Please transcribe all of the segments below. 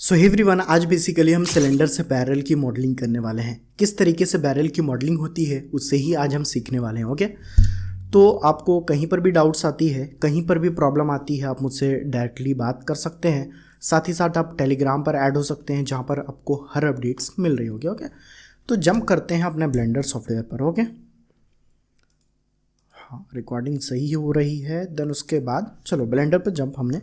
So everyone, आज basically हम cylinder से बैरल की मॉडलिंग करने वाले हैं। किस तरीके से बैरल की मॉडलिंग होती है उससे ही आज हम सीखने वाले हैं। ओके, तो आपको कहीं पर भी डाउट्स आती है, कहीं पर भी प्रॉब्लम आती है, आप मुझसे डायरेक्टली बात कर सकते हैं। साथ ही साथ आप टेलीग्राम पर ऐड हो सकते हैं जहाँ पर आपको हर अपडेट्स मिल रही होगी। ओके, तो जंप करते हैं अपने ब्लेंडर सॉफ्टवेयर पर। ओके, हाँ, रिकॉर्डिंग सही हो रही है। देन उसके बाद चलो ब्लेंडर पर जंप हमने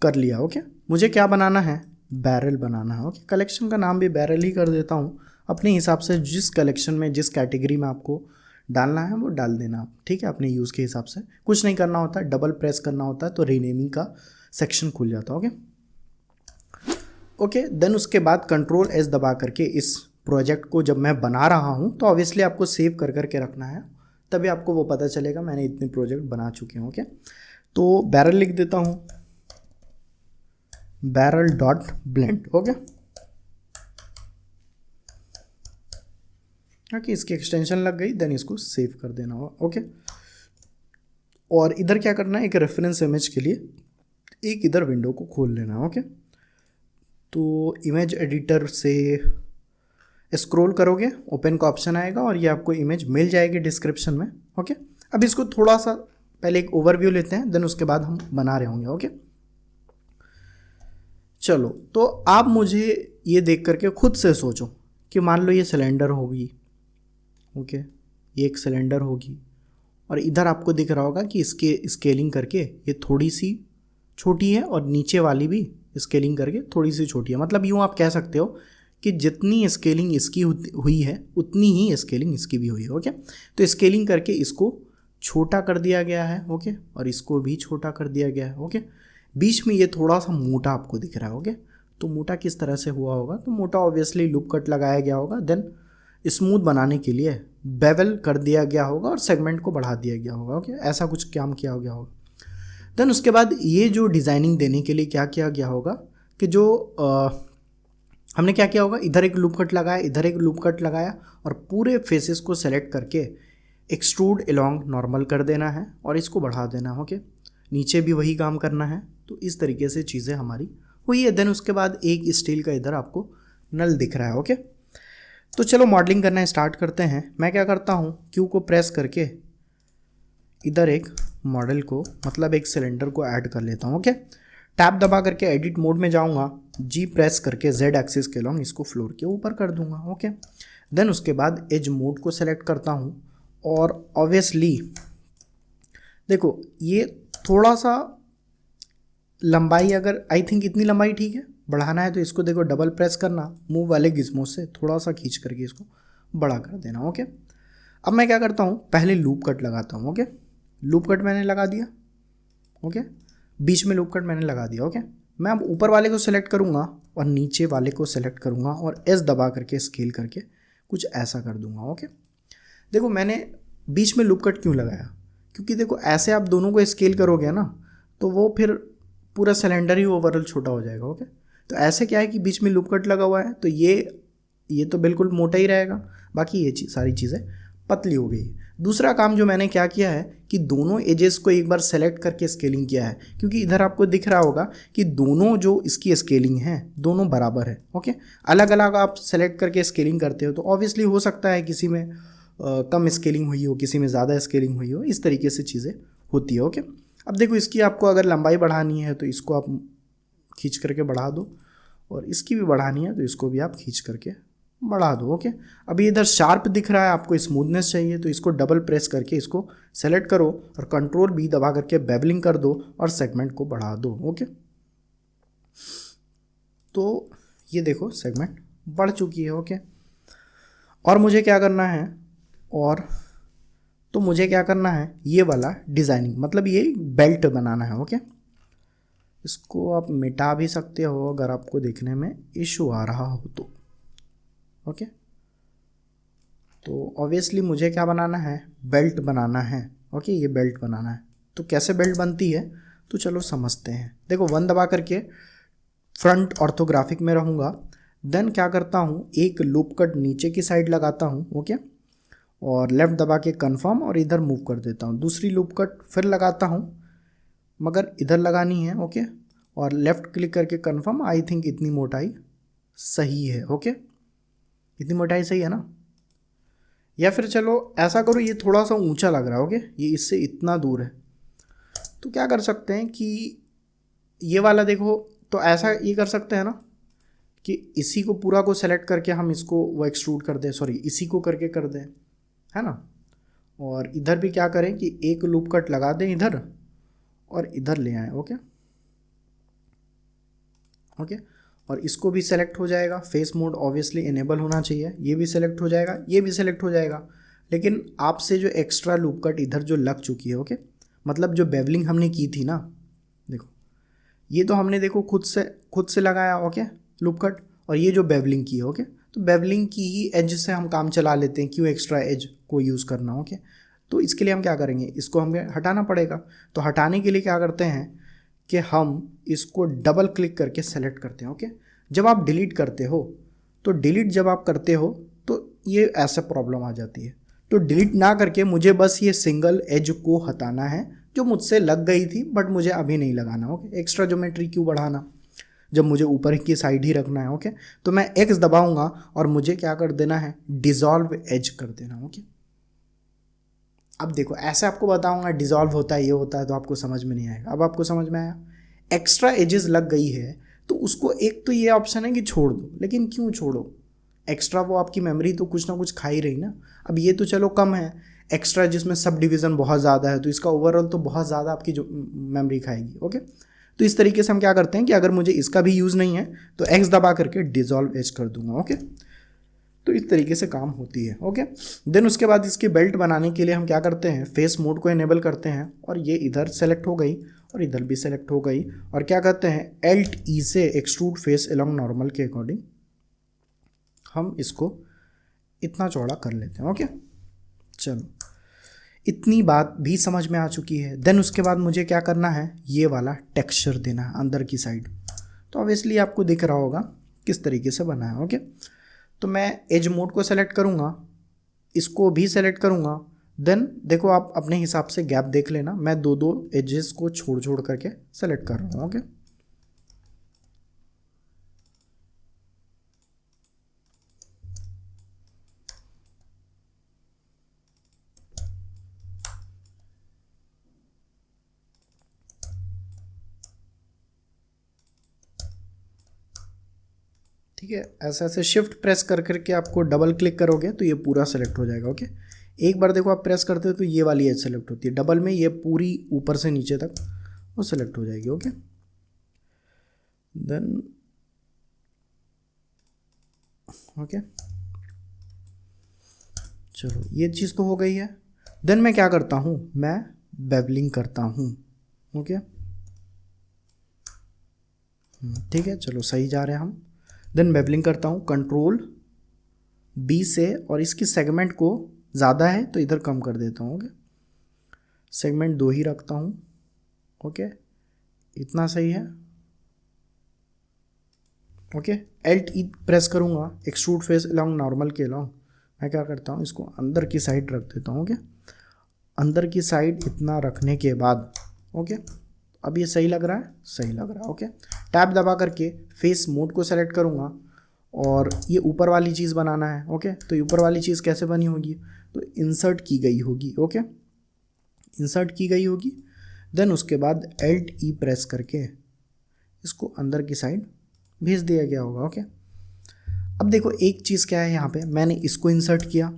कर लिया। ओके, मुझे क्या बनाना है? बैरल बनाना है। ओके, कलेक्शन का नाम भी बैरल ही कर देता हूँ अपने हिसाब से। जिस कलेक्शन में जिस कैटेगरी में आपको डालना है वो डाल देना आप, ठीक है, अपने यूज़ के हिसाब से। कुछ नहीं करना होता है, डबल प्रेस करना होता है तो रीनेमिंग का सेक्शन खुल जाता है। ओके, देन उसके बाद कंट्रोल एस दबा करके इस प्रोजेक्ट को जब मैं बना रहा हूँ तो ऑब्वियसली आपको सेव कर करके रखना है, तभी आपको वो पता चलेगा मैंने इतने प्रोजेक्ट बना चुके हैं। ओके, तो बैरल लिख देता हूँ, barrel dot blend. Okay, okay, इसकी एक्सटेंशन लग गई। देन इसको सेव कर देना होगा। ओके, और इधर क्या करना है, एक रेफरेंस इमेज के लिए एक इधर विंडो को खोल लेना। ओके, तो इमेज एडिटर से स्क्रॉल करोगे, ओपन का ऑप्शन आएगा और ये आपको इमेज मिल जाएगी डिस्क्रिप्शन में। ओके, अब इसको थोड़ा सा पहले एक ओवरव्यू लेते हैं, देन उसके बाद हम बना रहे होंगे। ओके, चलो, तो आप मुझे ये देख करके खुद से सोचो कि मान लो ये सिलेंडर होगी। ओके, ये एक सिलेंडर होगी और इधर आपको दिख रहा होगा कि इसके स्केलिंग करके ये थोड़ी सी छोटी है और नीचे वाली भी स्केलिंग करके थोड़ी सी छोटी है। मतलब यूँ आप कह सकते हो कि जितनी स्केलिंग इसकी हुई है उतनी ही स्केलिंग इसकी भी हुई है। ओके, तो स्केलिंग करके इसको छोटा कर दिया गया है। ओके, और इसको भी छोटा कर दिया गया है। ओके, बीच में ये थोड़ा सा मोटा आपको दिख रहा है। ओके, तो मोटा किस तरह से हुआ होगा? तो मोटा ऑब्वियसली लूप कट लगाया गया होगा, देन स्मूथ बनाने के लिए बेवल कर दिया गया होगा और सेगमेंट को बढ़ा दिया गया होगा। ओके, ऐसा कुछ काम किया गया होगा। देन उसके बाद ये जो डिज़ाइनिंग देने के लिए क्या किया गया होगा कि जो हमने क्या किया होगा, इधर एक लूप कट लगाया, इधर एक लूप कट लगाया और पूरे फेसेस को सेलेक्ट करके एक्सट्रूड अलोंग नॉर्मल कर देना है और इसको बढ़ा देना है। ओके, नीचे भी वही काम करना है। तो इस तरीके से चीज़ें हमारी हुई है। देन उसके बाद एक स्टील का इधर आपको नल दिख रहा है। ओके, तो चलो मॉडलिंग करना स्टार्ट करते हैं। मैं क्या करता हूँ, क्यू को प्रेस करके इधर एक मॉडल को, मतलब एक सिलेंडर को ऐड कर लेता हूँ। ओके, टैब दबा करके एडिट मोड में जाऊँगा, जी प्रेस करके जेड एक्सिस के लॉन्ग इसको फ्लोर के ऊपर कर दूंगा। ओके, देन उसके बाद एज मोड को सेलेक्ट करता हूँ और ऑब्वियसली देखो ये थोड़ा सा लंबाई, अगर आई थिंक इतनी लंबाई ठीक है, बढ़ाना है तो इसको देखो डबल प्रेस करना, मूव वाले गिज्मो से थोड़ा सा खींच करके इसको बड़ा कर देना। ओके, अब मैं क्या करता हूँ, पहले लूप कट लगाता हूँ। ओके, लूप कट मैंने लगा दिया। ओके, बीच में लूप कट मैंने लगा दिया। ओके, मैं अब ऊपर वाले को सिलेक्ट करूँगा और नीचे वाले को सिलेक्ट करूँगा और एस दबा करके स्केल करके कुछ ऐसा कर दूँगा। ओके, देखो मैंने बीच में लूप कट क्यों लगाया, क्योंकि देखो ऐसे आप दोनों को स्केल करोगे ना तो वो फिर पूरा सिलेंडर ही ओवरऑल छोटा हो जाएगा। ओके, तो ऐसे क्या है कि बीच में लूप कट लगा हुआ है तो ये तो बिल्कुल मोटा ही रहेगा, बाकी ये सारी चीज़ें पतली हो गई। दूसरा काम जो मैंने क्या किया है कि दोनों एजेस को एक बार सेलेक्ट करके स्केलिंग किया है, क्योंकि इधर आपको दिख रहा होगा कि दोनों जो इसकी स्केलिंग है दोनों बराबर है। ओके, अलग अलग आप सेलेक्ट करके स्केलिंग करते हो तो ऑब्वियसली हो सकता है किसी में कम स्केलिंग हुई हो, किसी में ज़्यादा स्केलिंग हुई हो, इस तरीके से चीज़ें होती है। ओके, अब देखो इसकी आपको अगर लंबाई बढ़ानी है तो इसको आप खींच करके बढ़ा दो और इसकी भी बढ़ानी है तो इसको भी आप खींच करके बढ़ा दो। ओके, अभी इधर शार्प दिख रहा है, आपको स्मूथनेस चाहिए तो इसको डबल प्रेस करके इसको सेलेक्ट करो और कंट्रोल बी दबा करके बेवलिंग कर दो और सेगमेंट को बढ़ा दो। ओके, तो ये देखो सेगमेंट बढ़ चुकी है। ओके, और मुझे क्या करना है, मुझे क्या करना है, ये वाला डिज़ाइनिंग, मतलब ये बेल्ट बनाना है। ओके, इसको आप मिटा भी सकते हो अगर आपको देखने में इशू आ रहा हो तो। ओके, तो ऑब्वियसली मुझे क्या बनाना है, बेल्ट बनाना है। ओके, ये बेल्ट बनाना है, तो कैसे बेल्ट बनती है तो चलो समझते हैं। देखो 1 दबा करके फ्रंट ऑर्थोग्राफिक में रहूँगा, देन क्या करता हूँ, एक लूप कट नीचे की साइड लगाता हूँ। ओके, और लेफ़्ट दबा के कन्फर्म और इधर मूव कर देता हूँ। दूसरी लूप कट फिर लगाता हूँ, मगर इधर लगानी है। ओके, और लेफ़्ट क्लिक करके कंफर्म। आई थिंक इतनी मोटाई सही है। ओके, इतनी मोटाई सही है ना। या फिर चलो ऐसा करो, ये थोड़ा सा ऊंचा लग रहा है। ओके, ये इससे इतना दूर है, तो क्या कर सकते हैं कि ये वाला देखो, तो ऐसा ये कर सकते हैं ना कि इसी को पूरा को सेलेक्ट करके हम इसको वो एक्सट्रूड कर दें, सॉरी इसी को करके कर दें, है ना। और इधर भी क्या करें कि एक लूप कट लगा दें इधर और इधर ले आए। ओके ओके, और इसको भी सेलेक्ट हो जाएगा। फेस मोड ऑब्वियसली इनेबल होना चाहिए, ये भी सेलेक्ट हो जाएगा, ये भी सेलेक्ट हो जाएगा। लेकिन आपसे जो एक्स्ट्रा लूप कट इधर जो लग चुकी है, ओके, मतलब जो बेवलिंग हमने की थी ना, देखो ये तो हमने देखो खुद से लगाया। ओके, लूप कट, और ये जो बेवलिंग की है, ओके, तो बेवलिंग की ही एज से हम काम चला लेते हैं, क्यों एक्स्ट्रा एज को यूज़ करना। ओके, तो इसके लिए हम क्या करेंगे, इसको हमें हटाना पड़ेगा। तो हटाने के लिए क्या करते हैं कि हम इसको डबल क्लिक करके सेलेक्ट करते हैं। ओके, जब आप डिलीट करते हो तो डिलीट जब आप करते हो तो ये ऐसा प्रॉब्लम आ जाती है। तो डिलीट ना करके मुझे बस ये सिंगल एज को हटाना है जो मुझसे लग गई थी, बट मुझे अभी नहीं लगाना। ओके, एक्स्ट्रा ज्योमेट्री क्यों बढ़ाना जब मुझे ऊपर की साइड ही रखना है। ओके, तो मैं एक्स दबाऊंगा और मुझे क्या कर देना है, डिसॉल्व एज कर देना। ओके, अब देखो ऐसे आपको बताऊंगा डिसॉल्व होता है, ये होता है, तो आपको समझ में नहीं आएगा। अब आपको समझ में आया, एक्स्ट्रा एजेस लग गई है तो उसको एक तो ये ऑप्शन है कि छोड़ दो, लेकिन क्यों छोड़ो, एक्स्ट्रा वो आपकी मेमोरी तो कुछ ना कुछ खा ही रही ना। अब ये तो चलो कम है, एक्स्ट्रा जिसमें सब डिवीज़न बहुत ज़्यादा है तो इसका ओवरऑल तो बहुत ज़्यादा आपकी जो मेमोरी खाएगी। ओके, तो इस तरीके से हम क्या करते हैं कि अगर मुझे इसका भी यूज़ नहीं है तो एक्स दबा करके डिसॉल्व एज कर दूंगा। ओके, तो इस तरीके से काम होती है। ओके, देन उसके बाद इसकी बेल्ट बनाने के लिए हम क्या करते हैं, फेस मोड को इनेबल करते हैं और ये इधर सेलेक्ट हो गई और इधर भी सेलेक्ट हो गई, और क्या करते हैं, एल्ट ई से एक्सट्रूड फेस अलोंग नॉर्मल के अकॉर्डिंग हम इसको इतना चौड़ा कर लेते हैं। ओके, चलो इतनी बात भी समझ में आ चुकी है। देन उसके बाद मुझे क्या करना है, ये वाला टेक्सचर देना है अंदर की साइड। तो ऑब्वियसली आपको दिख रहा होगा किस तरीके से बना है। ओके, तो मैं एज मोड को सेलेक्ट करूँगा, इसको भी सेलेक्ट करूँगा। देन देखो आप अपने हिसाब से गैप देख लेना, मैं दो दो एजेस को छोड़ छोड़ करके सेलेक्ट कर रहा हूँ। ओके, ठीक है, ऐसे ऐसे शिफ्ट प्रेस कर करके आपको डबल क्लिक करोगे तो ये पूरा सेलेक्ट हो जाएगा। ओके, एक बार देखो आप प्रेस करते हो तो ये वाली एज सेलेक्ट होती है, डबल में ये पूरी ऊपर से नीचे तक वो सेलेक्ट हो जाएगी। ओके, देन ओके, चलो ये चीज़ तो हो गई है। देन मैं क्या करता हूँ, मैं बेवलिंग करता हूँ। ओके, ठीक है, चलो सही जा रहे हैं हम। देन बेवलिंग करता हूँ कंट्रोल बी से, और इसकी सेगमेंट को ज़्यादा है तो इधर कम कर देता हूँ। ओके, सेगमेंट 2 ही रखता हूँ। ओके, इतना सही है। ओके, एल्ट ई प्रेस करूँगा, एक्सट्रूड फेस अलोंग नॉर्मल के अलोंग मैं क्या करता हूँ, इसको अंदर की साइड रख देता हूँ। ओके, अंदर की साइड इतना रखने के बाद ओके, अब ये सही लग रहा है, सही लग रहा है। ओके, टैब दबा करके फेस मोड को सेलेक्ट करूँगा और ये ऊपर वाली चीज़ बनाना है। ओके, तो ये ऊपर वाली चीज़ कैसे बनी होगी, तो इंसर्ट की गई होगी। ओके, इंसर्ट की गई होगी। देन उसके बाद एल्ट ई प्रेस करके इसको अंदर की साइड भेज दिया गया होगा। ओके, अब देखो एक चीज़ क्या है, यहाँ पे मैंने इसको इंसर्ट किया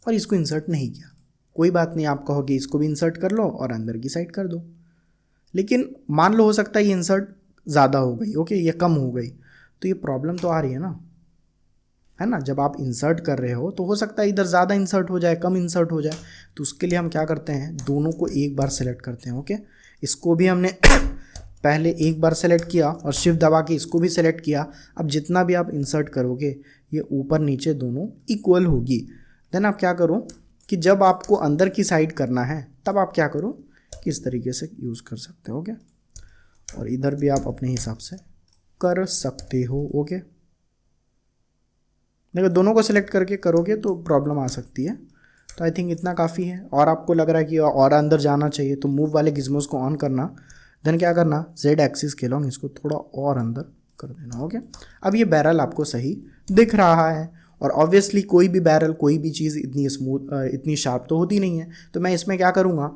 और इसको इंसर्ट नहीं किया, कोई बात नहीं, आप कहोगे इसको भी इंसर्ट कर लो और अंदर की साइड कर दो, लेकिन मान लो हो सकता है ये इंसर्ट ज़्यादा हो गई। ओके, ये कम हो गई, तो ये प्रॉब्लम तो आ रही है ना, है ना। जब आप इंसर्ट कर रहे हो तो हो सकता है इधर ज़्यादा इंसर्ट हो जाए, कम इंसर्ट हो जाए, तो उसके लिए हम क्या करते हैं, दोनों को एक बार सेलेक्ट करते हैं। ओके, इसको भी हमने पहले एक बार सेलेक्ट किया और शिफ्ट दबा के इसको भी सेलेक्ट किया। अब जितना भी आप इंसर्ट करोगे ये ऊपर नीचे दोनों इक्वल होगी। देन आप क्या करो कि जब आपको अंदर की साइड करना है तब आप क्या करो कि इस तरीके से यूज़ कर सकते हो। ओके, और इधर भी आप अपने हिसाब से कर सकते हो। ओके, देखो दोनों को सिलेक्ट करके करोगे तो प्रॉब्लम आ सकती है, तो आई थिंक इतना काफ़ी है। और आपको लग रहा है कि और अंदर जाना चाहिए तो मूव वाले गिज्मोस को ऑन करना, देन क्या करना, जेड एक्सिस के लॉन्ग इसको थोड़ा और अंदर कर देना। ओके, अब ये बैरल आपको सही दिख रहा है। और ऑब्वियसली कोई भी बैरल, कोई भी चीज़ इतनी स्मूथ इतनी शार्प तो होती नहीं है, तो मैं इसमें क्या करूँगा,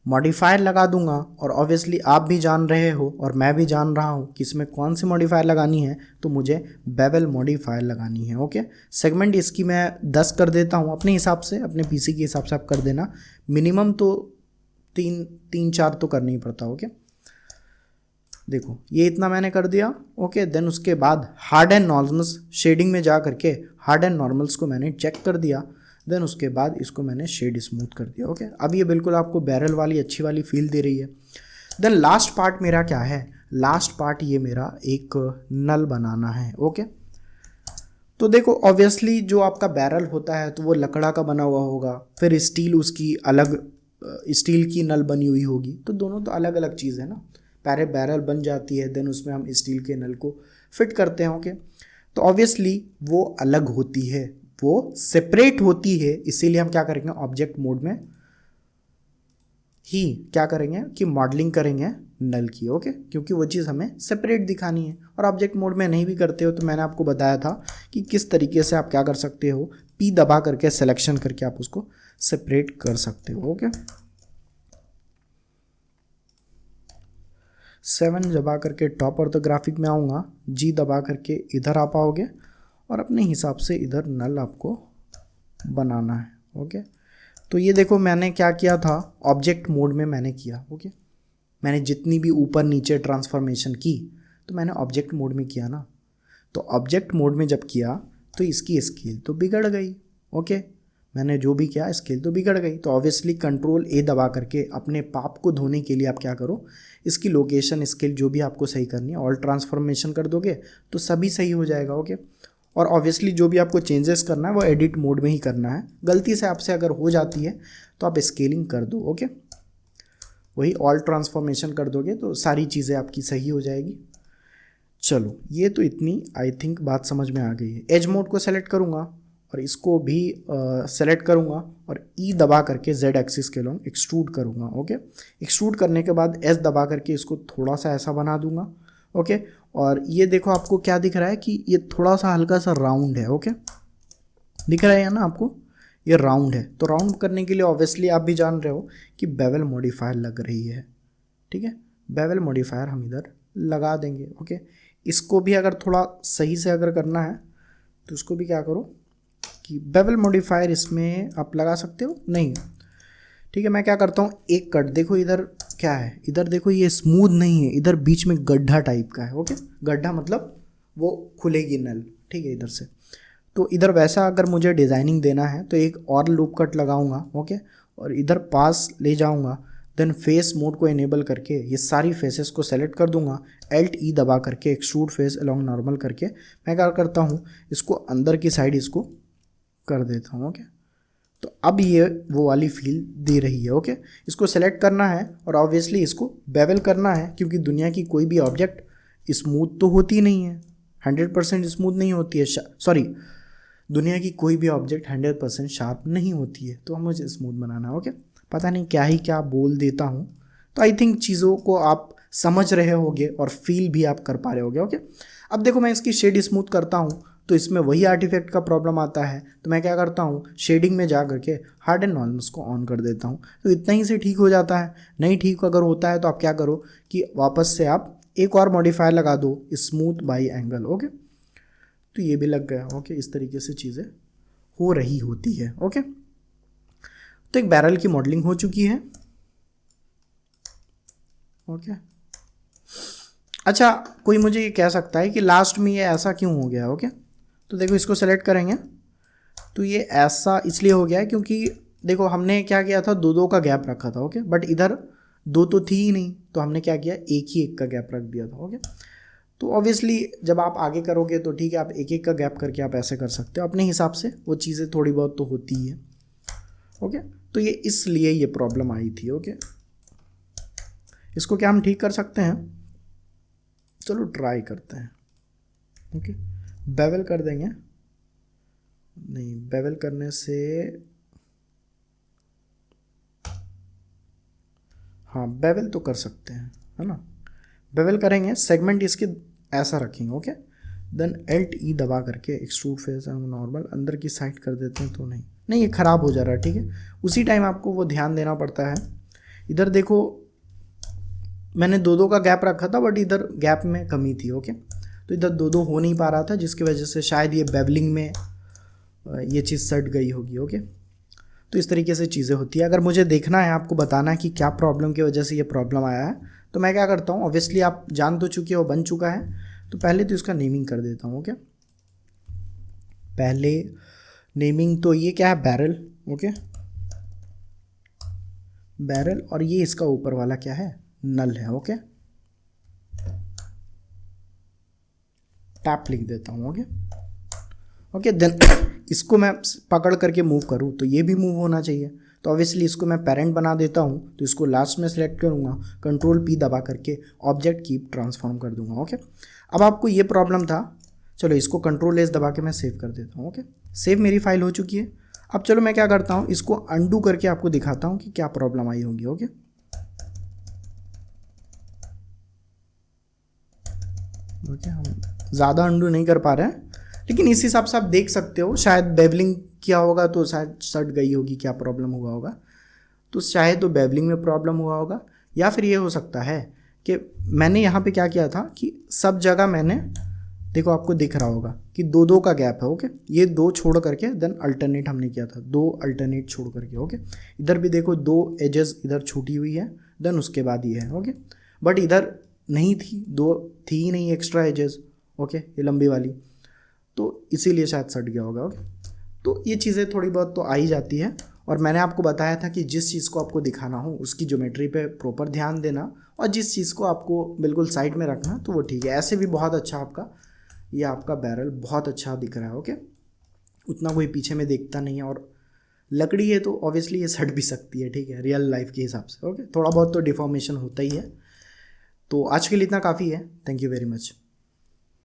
मॉडिफायर लगा दूंगा। और ऑब्वियसली आप भी जान रहे हो और मैं भी जान रहा हूँ कि इसमें कौन सी मॉडिफायर लगानी है, तो मुझे बेवल मॉडिफायर लगानी है। ओके, सेगमेंट इसकी मैं 10 कर देता हूँ अपने हिसाब से, अपने पीसी के हिसाब से आप कर देना। मिनिमम तो 3-4 तो करना ही पड़ता। ओके, देखो ये इतना मैंने कर दिया। ओके, देन उसके बाद हार्ड एंड नॉर्मल्स, शेडिंग में जा करके हार्ड एंड नॉर्मल्स को मैंने चेक कर दिया। देन उसके बाद इसको मैंने शेड स्मूथ कर दिया। ओके, अब ये बिल्कुल आपको बैरल वाली अच्छी वाली फील दे रही है। देन लास्ट पार्ट मेरा क्या है, लास्ट पार्ट ये मेरा एक नल बनाना है। ओके, तो देखो ऑब्वियसली जो आपका बैरल होता है तो वो लकड़ा का बना हुआ होगा, फिर स्टील उसकी अलग, स्टील की नल बनी हुई होगी, तो दोनों तो अलग अलग चीज़ है ना। पहले बैरल बन जाती है, देन उसमें हम स्टील के नल को फिट करते हैं। ओके, तो ऑब्वियसली वो अलग होती है, वो सेपरेट होती है, इसीलिए हम क्या करेंगे, ऑब्जेक्ट मोड में ही क्या करेंगे कि मॉडलिंग करेंगे नल की। ओके, क्योंकि वो चीज़ हमें सेपरेट दिखानी है। और ऑब्जेक्ट मोड में नहीं भी करते हो तो मैंने आपको बताया था कि किस तरीके से आप क्या कर सकते हो, पी दबा करके सिलेक्शन करके आप उसको सेपरेट कर सकते हो। ओके, 7 दबा करके टॉप ऑर्थोग्राफिक में आऊँगा, जी दबा करके इधर आ पाओगे और अपने हिसाब से इधर नल आपको बनाना है। ओके, तो ये देखो मैंने क्या किया था, ऑब्जेक्ट मोड में मैंने किया। ओके, मैंने जितनी भी ऊपर नीचे ट्रांसफॉर्मेशन की तो मैंने ऑब्जेक्ट मोड में किया ना, तो ऑब्जेक्ट मोड में जब किया तो इसकी स्केल तो बिगड़ गई। ओके, मैंने जो भी किया स्केल तो बिगड़ गई, तो ऑब्वियसली कंट्रोल ए दबा करके अपने पाप को धोने के लिए आप क्या करो, इसकी लोकेशन स्केल जो भी आपको सही करनी है ऑल ट्रांसफॉर्मेशन कर दोगे तो सभी सही हो जाएगा। ओके, और ऑब्वियसली जो भी आपको चेंजेस करना है वो एडिट मोड में ही करना है। गलती से आपसे अगर हो जाती है तो आप स्केलिंग कर दो। ओके, वही ऑल ट्रांसफॉर्मेशन कर दोगे तो सारी चीज़ें आपकी सही हो जाएगी। चलो ये तो इतनी आई थिंक बात समझ में आ गई है। एज मोड को सेलेक्ट करूँगा और इसको भी सेलेक्ट करूँगा और ई दबा करके जेड एक्सिस के लॉन्ग एक्सट्रूड करूँगा। ओके, एक्सट्रूड करने के बाद एस दबा करके इसको थोड़ा सा ऐसा बना दूंगा। ओके, और ये देखो आपको क्या दिख रहा है कि ये थोड़ा सा हल्का सा राउंड है। ओके, दिख रहा है ना आपको, ये राउंड है। तो राउंड करने के लिए ऑब्वियसली आप भी जान रहे हो कि बेवल मॉडिफायर लग रही है। ठीक है, बेवल मॉडिफायर हम इधर लगा देंगे। ओके, इसको भी अगर थोड़ा सही से अगर करना है तो इसको भी क्या करो कि बेवल मॉडिफायर इसमें आप लगा सकते हो। नहीं, ठीक है, मैं क्या करता हूँ, एक कट देखो इधर क्या है, इधर देखो ये स्मूथ नहीं है, इधर बीच में गड्ढा टाइप का है। ओके, गड्ढा मतलब वो खुलेगी नल। ठीक है, इधर से तो इधर वैसा अगर मुझे डिज़ाइनिंग देना है तो एक और लूप कट लगाऊंगा। ओके, और इधर पास ले जाऊंगा, देन फेस मोड को इनेबल करके ये सारी फेसेस को सेलेक्ट कर दूंगा, एल्ट ई दबा करके एक्सट्रूड फेस अलोंग नॉर्मल करके मैं क्या करता हूँ, इसको अंदर की साइड इसको कर देता हूँ। ओके, तो अब ये वो वाली फील दे रही है। ओके, इसको सेलेक्ट करना है और ऑब्वियसली इसको बेवल करना है, क्योंकि दुनिया की कोई भी ऑब्जेक्ट स्मूथ तो होती नहीं है, 100% स्मूथ नहीं होती है। सॉरी, दुनिया की कोई भी ऑब्जेक्ट 100% शार्प नहीं होती है, तो हम मुझे स्मूथ बनाना है। ओके, पता नहीं क्या ही क्या बोल देता हूँ, तो आई थिंक चीज़ों को आप समझ रहे होगे और फील भी आप कर पा रहे होगे। ओके, अब देखो मैं इसकी शेड स्मूथ करता हूँ तो इसमें वही आर्टिफैक्ट का प्रॉब्लम आता है, तो मैं क्या करता हूँ, शेडिंग में जा करके हार्ड एंड नॉर्मल्स को ऑन कर देता हूँ, तो इतना ही से ठीक हो जाता है। नहीं ठीक अगर होता है तो आप क्या करो कि वापस से आप एक और मॉडिफायर लगा दो, स्मूथ बाई एंगल। ओके, तो ये भी लग गया। ओके, इस तरीके से चीज़ें हो रही होती है। ओके, तो एक बैरल की मॉडलिंग हो चुकी है। ओके, अच्छा कोई मुझे ये कह सकता है कि लास्ट में ये ऐसा क्यों हो गया। ओके, तो देखो इसको सेलेक्ट करेंगे तो ये ऐसा इसलिए हो गया है क्योंकि देखो हमने क्या किया था, दो का गैप रखा था। ओके, बट इधर दो तो थी ही नहीं, तो हमने क्या किया, एक ही एक का गैप रख दिया था। ओके, तो ऑब्वियसली जब आप आगे करोगे तो ठीक है, आप एक एक का गैप करके आप ऐसे कर सकते हो अपने हिसाब से, वो चीज़ें थोड़ी बहुत तो होती ही है। ओके, तो ये इसलिए ये प्रॉब्लम आई थी। ओके, इसको क्या हम ठीक कर सकते हैं, चलो ट्राई करते हैं। ओके, बेवल कर देंगे, नहीं बेवल करने से हाँ बेवल तो कर सकते हैं, है ना, बेवल करेंगे, सेगमेंट इसके ऐसा रखेंगे, ओके। देन Alt E दबा करके एक्सट्रूड फेस नॉर्मल अंदर की साइड कर देते हैं, तो नहीं ये ख़राब हो जा रहा है, ठीक है। उसी टाइम आपको वो ध्यान देना पड़ता है। इधर देखो मैंने 2-2 का गैप रखा था, बट इधर गैप में कमी थी, ओके। तो इधर 2-2 हो नहीं पा रहा था, जिसकी वजह से शायद ये बेवलिंग में ये चीज़ सट गई होगी, ओके। तो इस तरीके से चीज़ें होती है। अगर मुझे देखना है, आपको बताना है कि क्या प्रॉब्लम की वजह से ये प्रॉब्लम आया है, तो मैं क्या करता हूँ, ऑब्वियसली आप जान तो चुके हो, बन चुका है, तो पहले तो इसका नेमिंग कर देता हूँ, ओके। पहले नेमिंग तो ये क्या है, बैरल, ओके, बैरल, और ये इसका ऊपर वाला क्या है, नल है, ओके। टैप लिख देता हूँ, ओके ओके। देन इसको मैं पकड़ करके मूव करूँ तो ये भी मूव होना चाहिए, तो ऑब्वियसली इसको मैं पेरेंट बना देता हूँ, तो इसको लास्ट में सेलेक्ट करूँगा, कंट्रोल P दबा करके ऑब्जेक्ट कीप ट्रांसफॉर्म कर दूंगा, ओके। अब आपको ये प्रॉब्लम था, चलो इसको कंट्रोल S दबा के मैं सेव कर देता हूँ, ओके। सेव मेरी फाइल हो चुकी है। अब चलो मैं क्या करता हूँ, इसको अंडू करके आपको दिखाता हूँ कि क्या प्रॉब्लम आई होगी, ओके। ओके, हम ज़्यादा अंडू नहीं कर पा रहे हैं, लेकिन इस हिसाब से आप देख सकते हो, शायद बेवलिंग किया होगा तो शायद सट गई होगी, क्या प्रॉब्लम हुआ होगा, तो शायद तो बेवलिंग में प्रॉब्लम हुआ होगा, या फिर ये हो सकता है कि मैंने यहाँ पे क्या किया था कि सब जगह मैंने, देखो आपको दिख रहा होगा कि 2-2 का गैप है, ओके। ये 2 छोड़ करके देन अल्टरनेट हमने किया था, 2 अल्टरनेट छोड़ करके, ओके। इधर भी देखो 2 एजेस इधर छूटी हुई है, देन उसके बाद ये है, ओके। बट इधर नहीं थी, 2 थी ही नहीं एक्स्ट्रा एजेस, ओके, ये लंबी वाली, तो इसीलिए शायद सट गया होगा, ओके। तो ये चीज़ें थोड़ी बहुत तो आ ही जाती है, और मैंने आपको बताया था कि जिस चीज़ को आपको दिखाना हो उसकी ज्योमेट्री पे प्रॉपर ध्यान देना, और जिस चीज़ को आपको बिल्कुल साइड में रखना तो वो ठीक है। ऐसे भी बहुत अच्छा आपका ये आपका बैरल बहुत अच्छा दिख रहा है, ओके। उतना कोई पीछे में देखता नहीं है, और लकड़ी है तो ऑब्वियसली ये सट भी सकती है, ठीक है, रियल लाइफ के हिसाब से, ओके। थोड़ा बहुत तो डिफॉर्मेशन होता ही है। तो आज के लिए इतना काफ़ी है, थैंक यू वेरी मच।